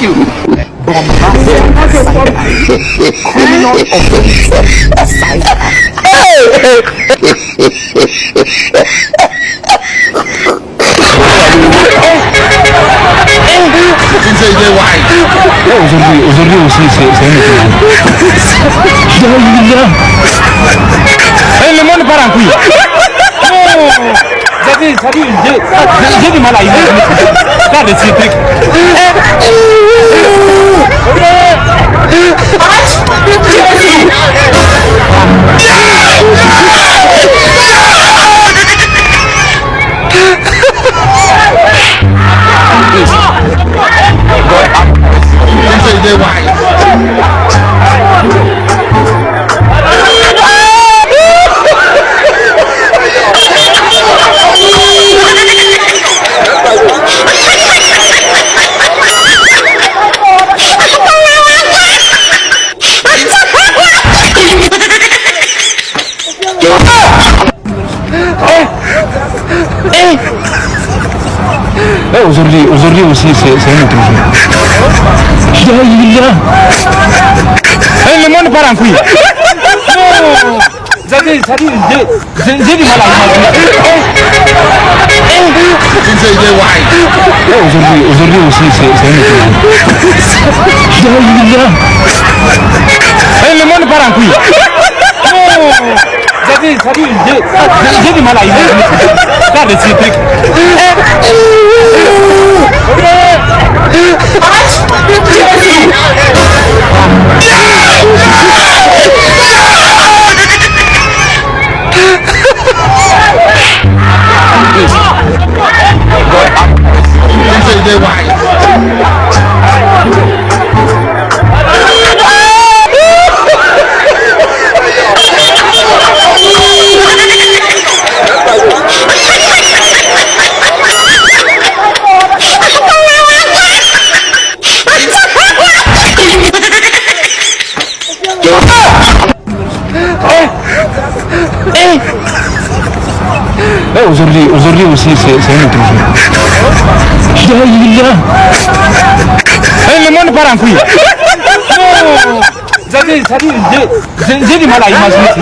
you. Criminal offense Aujourd'hui aussi, c'est le monde part en couille. J'ai du mal à imaginer. Regarde ces trucs. Aujourd'hui aussi, c'est un autre jour. Le monde part en couille. J'ai du mal à imaginer. Aujourd'hui aussi, c'est un autre jour. Le monde part en couille. J'ai du mal à imaginer. Regarde ces trucs. Aujourd'hui aussi, c'est un autre jour. Le monde part en couille. J'ai du mal à imaginer.